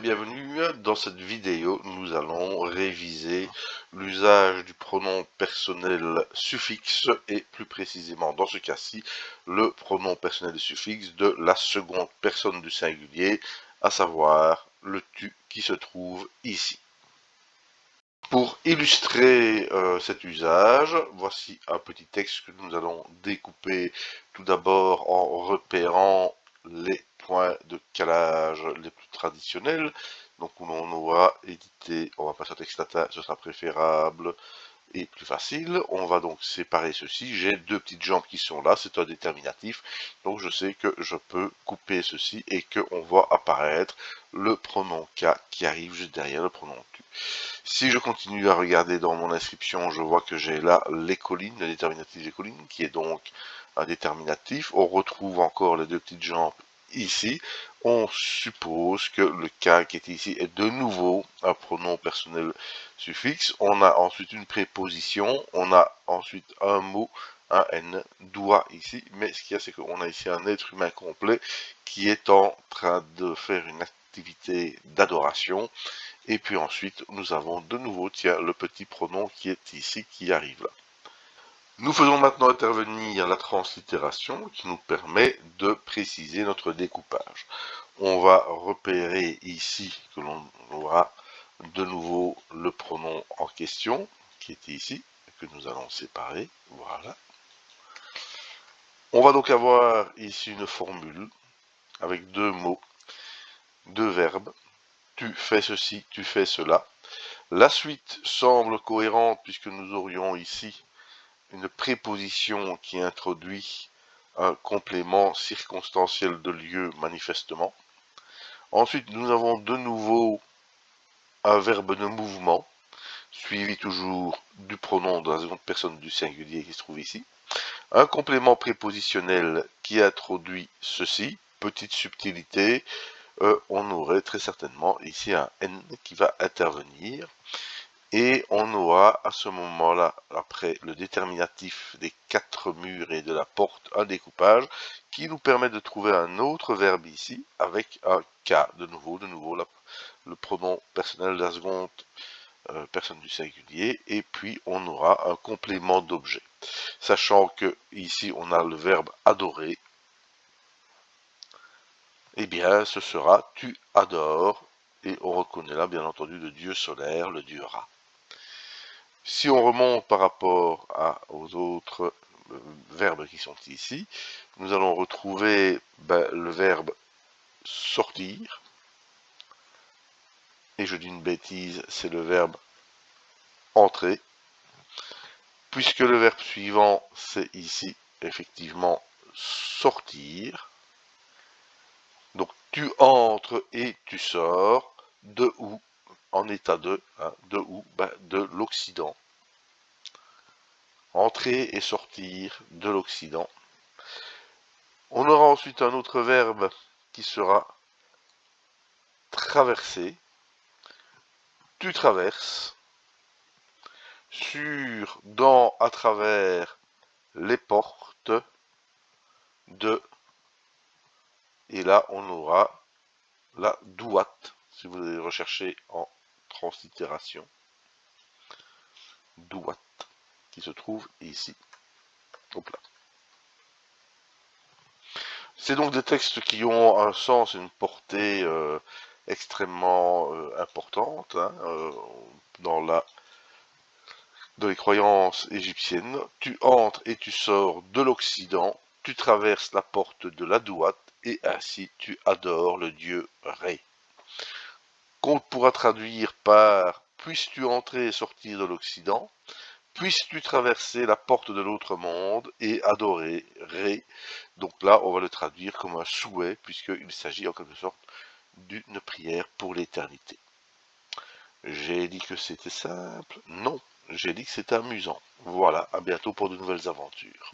bienvenue. Dans cette vidéo, nous allons réviser l'usage du pronom personnel suffixe et plus précisément dans ce cas-ci, le pronom personnel suffixe de la seconde personne du singulier, à savoir le tu qui se trouve ici. Pour illustrer cet usage, voici un petit texte que nous allons découper tout d'abord en repérant les points de calage les plus traditionnels. Donc où l'on aura édité, on va passer au texte latin, ce sera préférable et plus facile. On va donc séparer ceci. J'ai deux petites jambes qui sont là, c'est un déterminatif. Donc je sais que je peux couper ceci et qu'on voit apparaître le pronom K qui arrive juste derrière le pronom tu. Si je continue à regarder dans mon inscription, je vois que j'ai là les collines, le déterminatif des collines, qui est donc un déterminatif. On retrouve encore les deux petites jambes ici. On suppose que le K qui est ici est de nouveau un pronom personnel suffixe. On a ensuite une préposition, on a ensuite un mot, un N, doit ici. Mais ce qu'il y a, c'est qu'on a ici un être humain complet qui est en train de faire une activité d'adoration. Et puis ensuite, nous avons de nouveau, tiens, le petit pronom qui est ici, qui arrive là. Nous faisons maintenant intervenir la translittération qui nous permet de préciser notre découpage. On va repérer ici que l'on aura de nouveau le pronom en question, qui était ici, que nous allons séparer, voilà. On va donc avoir ici une formule avec deux mots, deux verbes. Tu fais ceci, tu fais cela. La suite semble cohérente puisque nous aurions ici une préposition qui introduit un complément circonstanciel de lieu manifestement. Ensuite, nous avons de nouveau un verbe de mouvement, suivi toujours du pronom de la seconde personne du singulier qui se trouve ici. Un complément prépositionnel qui introduit ceci, petite subtilité, on aurait très certainement ici un N qui va intervenir. Et on aura à ce moment-là, après le déterminatif des quatre murs et de la porte, un découpage qui nous permet de trouver un autre verbe ici avec un K de nouveau le pronom personnel de la seconde personne du singulier, et puis on aura un complément d'objet. Sachant que ici on a le verbe adorer, eh bien ce sera tu adores, et on reconnaît là bien entendu le dieu solaire, le dieu Ra. Si on remonte par rapport aux autres verbes qui sont ici, nous allons retrouver le verbe sortir. Et je dis une bêtise, c'est le verbe entrer. Puisque le verbe suivant, c'est ici, effectivement, sortir. Donc tu entres et tu sors. De où? En état de, de où? De l'Occident. Entrer et sortir de l'Occident. On aura ensuite un autre verbe qui sera traverser. Tu traverses. Sur, dans, à travers les portes de. Et là, on aura la douate, si vous allez rechercher en translittération. Douate, qui se trouve ici. Hop là. C'est donc des textes qui ont un sens et une portée extrêmement importante dans les croyances égyptiennes. Tu entres et tu sors de l'Occident, tu traverses la porte de la douate et ainsi tu adores le dieu Ré. Qu'on pourra traduire par puisses-tu entrer et sortir de l'Occident, puisses-tu traverser la porte de l'autre monde et adorer Ré. Donc là, on va le traduire comme un souhait, puisqu'il s'agit en quelque sorte d'une prière pour l'éternité. J'ai dit que c'était simple? Non, j'ai dit que c'était amusant. Voilà, à bientôt pour de nouvelles aventures.